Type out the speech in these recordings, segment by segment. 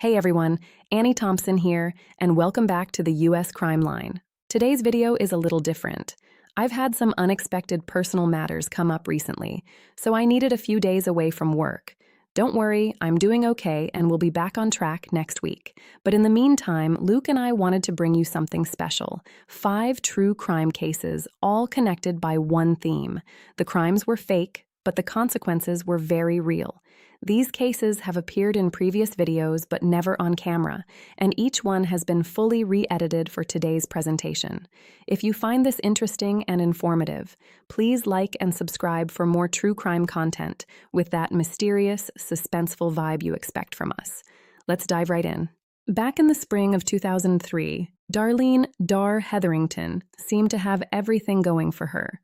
Hey everyone, Annie Thompson here, and welcome back to the US Crime Line. Today's video is a little different. I've had some unexpected personal matters come up recently, so I needed a few days away from work. Don't worry, I'm doing okay and we'll be back on track next week. But in the meantime, Luke and I wanted to bring you something special. 5 true crime cases, all connected by one theme. The crimes were fake, but the consequences were very real. These cases have appeared in previous videos but never on camera, and each one has been fully re-edited for today's presentation. If you find this interesting and informative, please like and subscribe for more true crime content with that mysterious, suspenseful vibe you expect from us. Let's dive right in. Back in the spring of 2003, Darlene "Dar" Hetherington seemed to have everything going for her.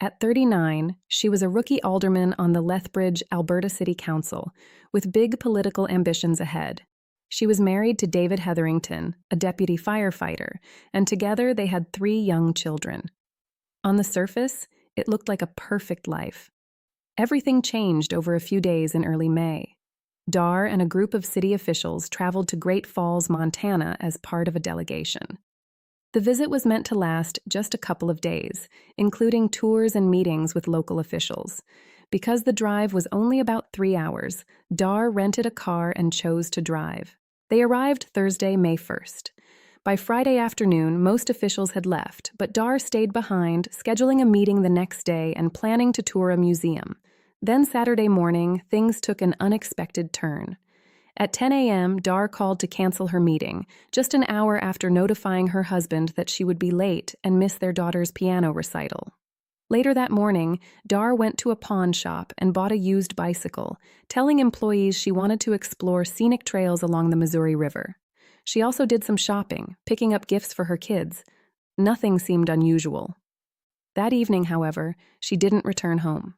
At 39, she was a rookie alderman on the Lethbridge, Alberta City Council, with big political ambitions ahead. She was married to David Hetherington, a deputy firefighter, and together they had 3 young children. On the surface, it looked like a perfect life. Everything changed over a few days in early May. Dar and a group of city officials traveled to Great Falls, Montana as part of a delegation. The visit was meant to last just a couple of days, including tours and meetings with local officials. Because the drive was only about 3 hours, Dar rented a car and chose to drive. They arrived Thursday, May 1st. By Friday afternoon, most officials had left, but Dar stayed behind, scheduling a meeting the next day and planning to tour a museum. Then Saturday morning, things took an unexpected turn. At 10 a.m., Dar called to cancel her meeting, just an hour after notifying her husband that she would be late and miss their daughter's piano recital. Later that morning, Dar went to a pawn shop and bought a used bicycle, telling employees she wanted to explore scenic trails along the Missouri River. She also did some shopping, picking up gifts for her kids. Nothing seemed unusual. That evening, however, she didn't return home.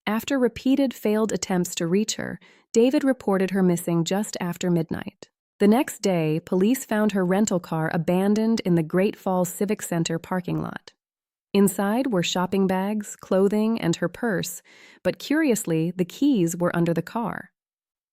After repeated failed attempts to reach her, David reported her missing just after midnight. The next day, police found her rental car abandoned in the Great Falls Civic Center parking lot. Inside were shopping bags, clothing, and her purse, but curiously, the keys were under the car.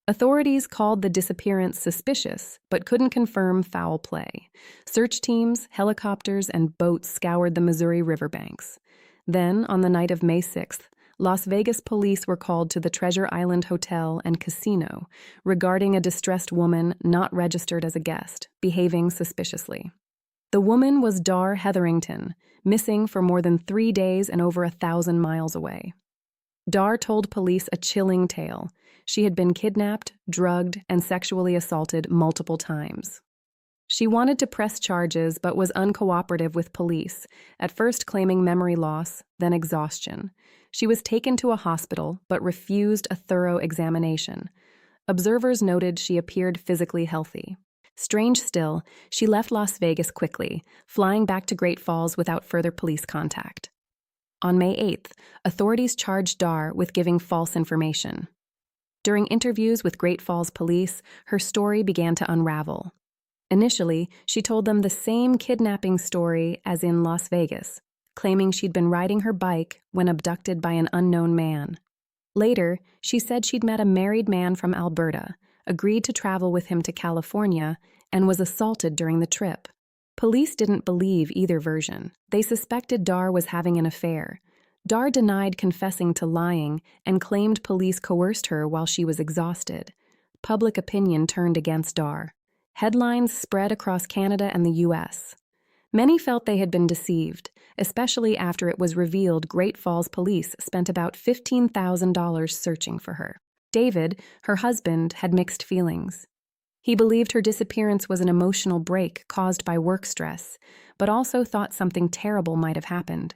Authorities called the disappearance suspicious, but couldn't confirm foul play. Search teams, helicopters, and boats scoured the Missouri riverbanks. Then, on the night of May 6th, Las Vegas police were called to the Treasure Island Hotel and Casino regarding a distressed woman not registered as a guest, behaving suspiciously. The woman was Dar Hetherington, missing for more than 3 days and over 1,000 miles away. Dar told police a chilling tale. She had been kidnapped, drugged, and sexually assaulted multiple times. She wanted to press charges but was uncooperative with police, at first claiming memory loss, then exhaustion. She was taken to a hospital but refused a thorough examination. Observers noted she appeared physically healthy. Strange still, she left Las Vegas quickly, flying back to Great Falls without further police contact. On May 8th, authorities charged Dar with giving false information. During interviews with Great Falls police, her story began to unravel. Initially, she told them the same kidnapping story as in Las Vegas, claiming she'd been riding her bike when abducted by an unknown man. Later, she said she'd met a married man from Alberta, agreed to travel with him to California, and was assaulted during the trip. Police didn't believe either version. They suspected Dar was having an affair. Dar denied confessing to lying and claimed police coerced her while she was exhausted. Public opinion turned against Dar. Headlines spread across Canada and the U.S. Many felt they had been deceived, especially after it was revealed Great Falls police spent about $15,000 searching for her. David, her husband, had mixed feelings. He believed her disappearance was an emotional break caused by work stress, but also thought something terrible might have happened.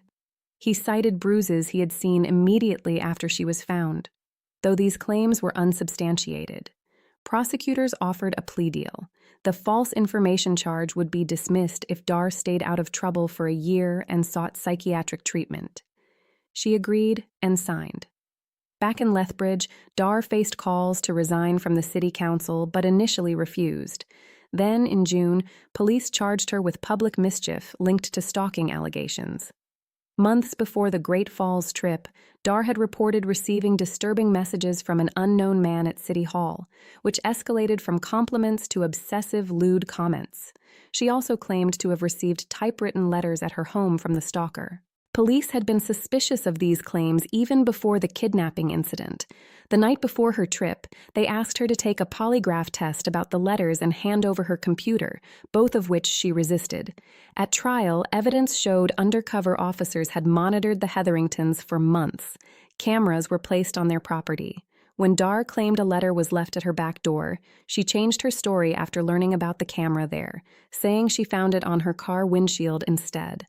He cited bruises he had seen immediately after she was found, though these claims were unsubstantiated. Prosecutors offered a plea deal. The false information charge would be dismissed if Dar stayed out of trouble for a year and sought psychiatric treatment. She agreed and signed. Back in Lethbridge, Dar faced calls to resign from the city council but initially refused. Then, in June, police charged her with public mischief linked to stalking allegations. Months before the Great Falls trip, Dar had reported receiving disturbing messages from an unknown man at City Hall, which escalated from compliments to obsessive, lewd comments. She also claimed to have received typewritten letters at her home from the stalker. Police had been suspicious of these claims even before the kidnapping incident. The night before her trip, they asked her to take a polygraph test about the letters and hand over her computer, both of which she resisted. At trial, evidence showed undercover officers had monitored the Hetheringtons for months. Cameras were placed on their property. When Dar claimed a letter was left at her back door, she changed her story after learning about the camera there, saying she found it on her car windshield instead.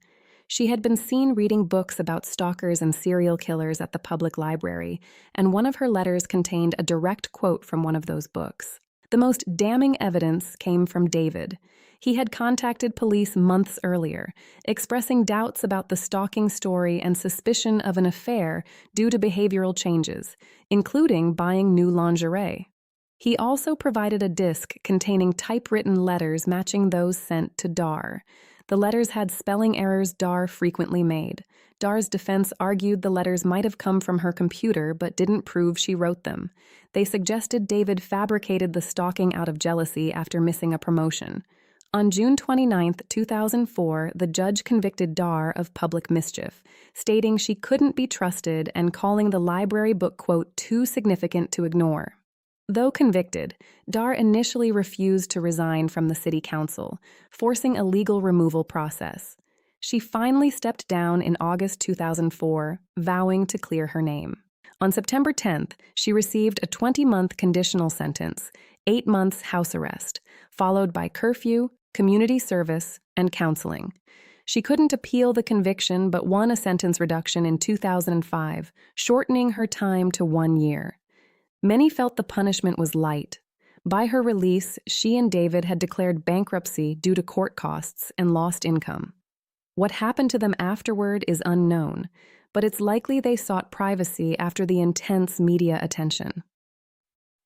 She had been seen reading books about stalkers and serial killers at the public library, and one of her letters contained a direct quote from one of those books. The most damning evidence came from David. He had contacted police months earlier, expressing doubts about the stalking story and suspicion of an affair due to behavioral changes, including buying new lingerie. He also provided a disc containing typewritten letters matching those sent to Dar. The letters had spelling errors Dar frequently made. Dar's defense argued the letters might have come from her computer but didn't prove she wrote them. They suggested David fabricated the stalking out of jealousy after missing a promotion. On June 29, 2004, the judge convicted Dar of public mischief, stating she couldn't be trusted and calling the library book quote too significant to ignore. Though convicted, Dar initially refused to resign from the city council, forcing a legal removal process. She finally stepped down in August 2004, vowing to clear her name. On September 10th, she received a 20-month conditional sentence, 8 months house arrest, followed by curfew, community service, and counseling. She couldn't appeal the conviction but won a sentence reduction in 2005, shortening her time to 1 year. Many felt the punishment was light. By her release, she and David had declared bankruptcy due to court costs and lost income. What happened to them afterward is unknown, but it's likely they sought privacy after the intense media attention.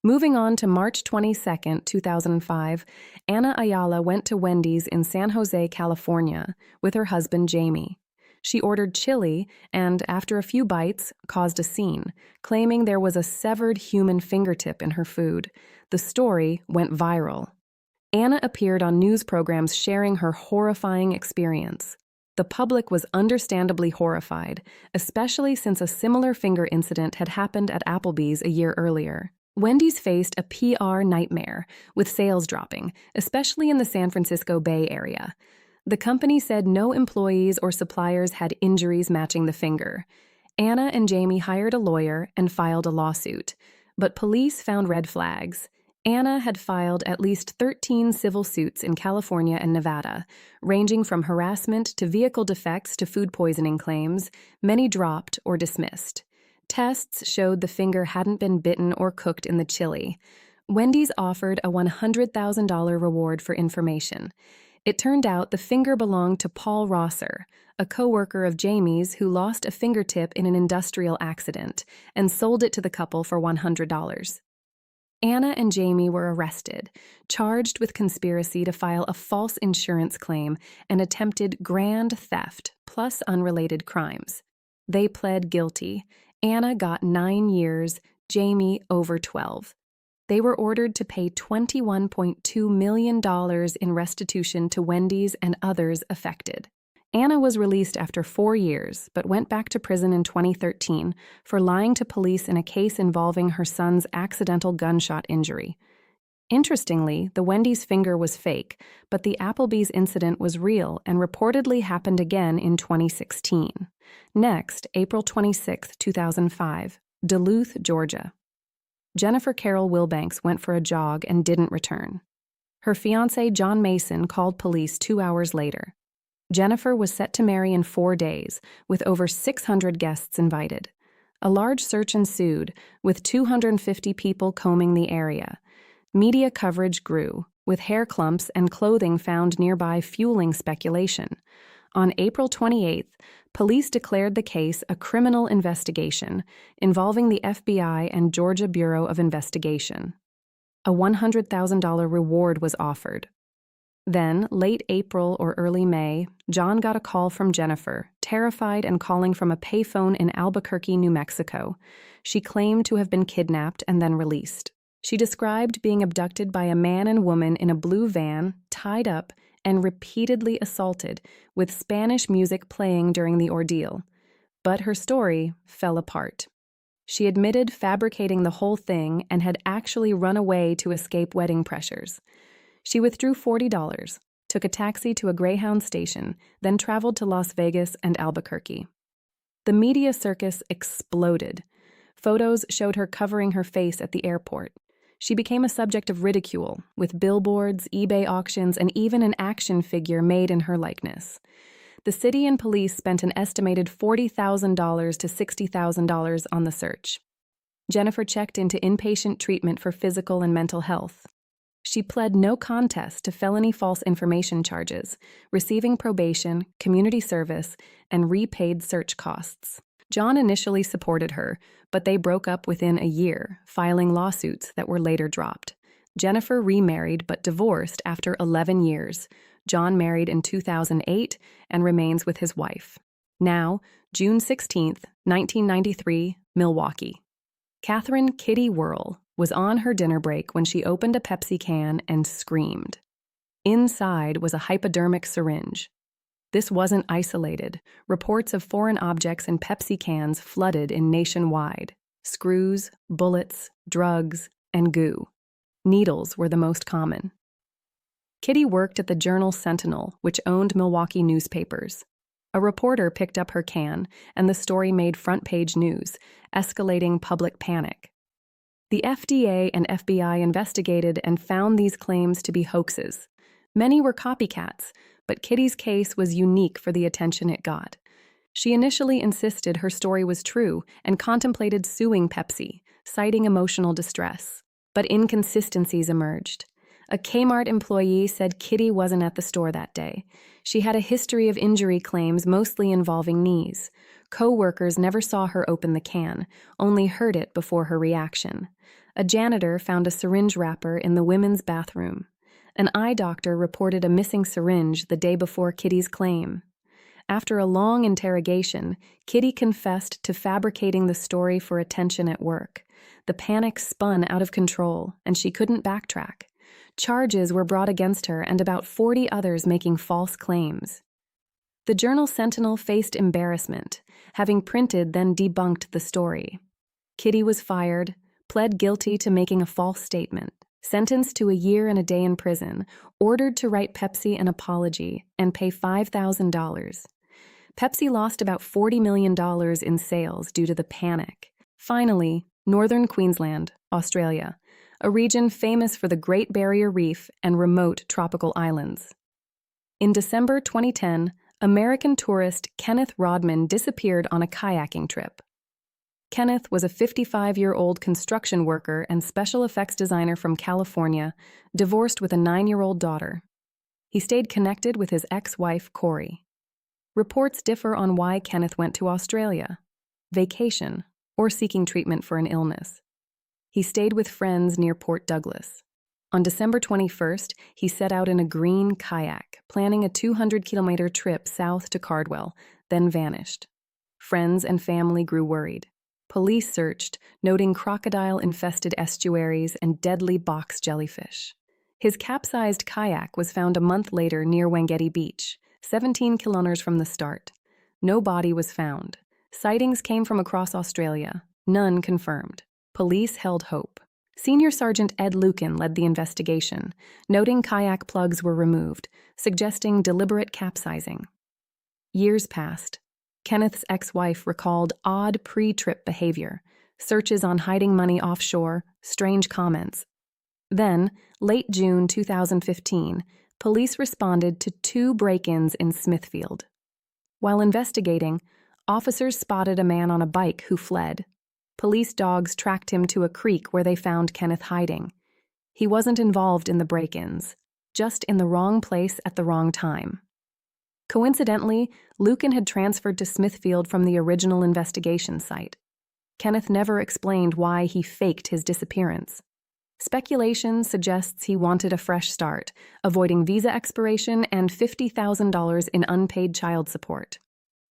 Moving on to March 22, 2005, Ana Ayala went to Wendy's in San Jose, California, with her husband Jamie. She ordered chili and, after a few bites, caused a scene, claiming there was a severed human fingertip in her food. The story went viral. Ana appeared on news programs sharing her horrifying experience. The public was understandably horrified, especially since a similar finger incident had happened at Applebee's a year earlier. Wendy's faced a PR nightmare, with sales dropping, especially in the San Francisco Bay Area. The company said no employees or suppliers had injuries matching the finger. Ana and Jamie hired a lawyer and filed a lawsuit, but police found red flags. Ana had filed at least 13 civil suits in California and Nevada, ranging from harassment to vehicle defects to food poisoning claims, many dropped or dismissed. Tests showed the finger hadn't been bitten or cooked in the chili. Wendy's offered a $100,000 reward for information. It turned out the finger belonged to Paul Rosser, a co-worker of Jamie's who lost a fingertip in an industrial accident and sold it to the couple for $100. Ana and Jamie were arrested, charged with conspiracy to file a false insurance claim and attempted grand theft, plus unrelated crimes. They pled guilty. Ana got 9 years, Jamie over 12. They were ordered to pay $21.2 million in restitution to Wendy's and others affected. Ana was released after 4 years, but went back to prison in 2013 for lying to police in a case involving her son's accidental gunshot injury. Interestingly, the Wendy's finger was fake, but the Applebee's incident was real and reportedly happened again in 2016. Next, April 26, 2005, Duluth, Georgia. Jennifer Carol Wilbanks went for a jog and didn't return. Her fiancé, John Mason, called police 2 hours later. Jennifer was set to marry in 4 days, with over 600 guests invited. A large search ensued, with 250 people combing the area. Media coverage grew, with hair clumps and clothing found nearby fueling speculation. On April 28th, police declared the case a criminal investigation involving the FBI and Georgia Bureau of Investigation. A $100,000 reward was offered. Then, late April or early May, John got a call from Jennifer, terrified and calling from a payphone in Albuquerque, New Mexico. She claimed to have been kidnapped and then released. She described being abducted by a man and woman in a blue van, tied up, and repeatedly assaulted, with Spanish music playing during the ordeal. But her story fell apart. She admitted fabricating the whole thing and had actually run away to escape wedding pressures. She withdrew $40, took a taxi to a Greyhound station, then traveled to Las Vegas and Albuquerque. The media circus exploded. Photos showed her covering her face at the airport. She became a subject of ridicule, with billboards, eBay auctions, and even an action figure made in her likeness. The city and police spent an estimated $40,000 to $60,000 on the search. Jennifer checked into inpatient treatment for physical and mental health. She pled no contest to felony false information charges, receiving probation, community service, and repaid search costs. John initially supported her, but they broke up within a year, filing lawsuits that were later dropped. Jennifer remarried but divorced after 11 years. John married in 2008 and remains with his wife. Now, June 16, 1993, Milwaukee. Catherine Kitty Whirl was on her dinner break when she opened a Pepsi can and screamed. Inside was a hypodermic syringe. This wasn't isolated. Reports of foreign objects in Pepsi cans flooded in nationwide. Screws, bullets, drugs, and goo. Needles were the most common. Kitty worked at the Journal-Sentinel, which owned Milwaukee newspapers. A reporter picked up her can, and the story made front-page news, escalating public panic. The FDA and FBI investigated and found these claims to be hoaxes. Many were copycats, but Kitty's case was unique for the attention it got. She initially insisted her story was true and contemplated suing Pepsi, citing emotional distress. But inconsistencies emerged. A Kmart employee said Kitty wasn't at the store that day. She had a history of injury claims, mostly involving knees. Co-workers never saw her open the can, only heard it before her reaction. A janitor found a syringe wrapper in the women's bathroom. An eye doctor reported a missing syringe the day before Kitty's claim. After a long interrogation, Kitty confessed to fabricating the story for attention at work. The panic spun out of control, and she couldn't backtrack. Charges were brought against her and about 40 others making false claims. The Journal-Sentinel faced embarrassment, having printed then debunked the story. Kitty was fired, pled guilty to making a false statement, sentenced to a year and a day in prison, ordered to write Pepsi an apology, and pay $5,000. Pepsi lost about $40 million in sales due to the panic. Finally, Northern Queensland, Australia, a region famous for the Great Barrier Reef and remote tropical islands. In December 2010, American tourist Kenneth Rodman disappeared on a kayaking trip. Kenneth was a 55-year-old construction worker and special effects designer from California, divorced with a 9-year-old daughter. He stayed connected with his ex-wife, Corey. Reports differ on why Kenneth went to Australia: vacation, or seeking treatment for an illness. He stayed with friends near Port Douglas. On December 21st, he set out in a green kayak, planning a 200-kilometer trip south to Cardwell, then vanished. Friends and family grew worried. Police searched, noting crocodile-infested estuaries and deadly box jellyfish. His capsized kayak was found a month later near Wangeti Beach, 17 kilometers from the start. No body was found. Sightings came from across Australia, none confirmed. Police held hope. Senior Sergeant Ed Lucan led the investigation, noting kayak plugs were removed, suggesting deliberate capsizing. Years passed. Kenneth's ex-wife recalled odd pre-trip behavior, searches on hiding money offshore, strange comments. Then, late June 2015, police responded to 2 break-ins in Smithfield. While investigating, officers spotted a man on a bike who fled. Police dogs tracked him to a creek where they found Kenneth hiding. He wasn't involved in the break-ins, just in the wrong place at the wrong time. Coincidentally, Lucan had transferred to Smithfield from the original investigation site. Kenneth never explained why he faked his disappearance. Speculation suggests he wanted a fresh start, avoiding visa expiration and $50,000 in unpaid child support.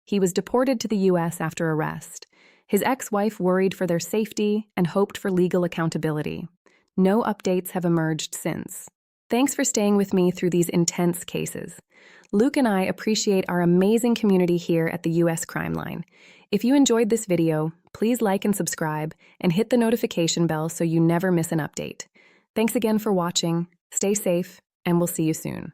He was deported to the U.S. after arrest. His ex-wife worried for their safety and hoped for legal accountability. No updates have emerged since. Thanks for staying with me through these intense cases. Luke and I appreciate our amazing community here at the U.S. Crime Line. If you enjoyed this video, please like and subscribe and hit the notification bell so you never miss an update. Thanks again for watching, stay safe, and we'll see you soon.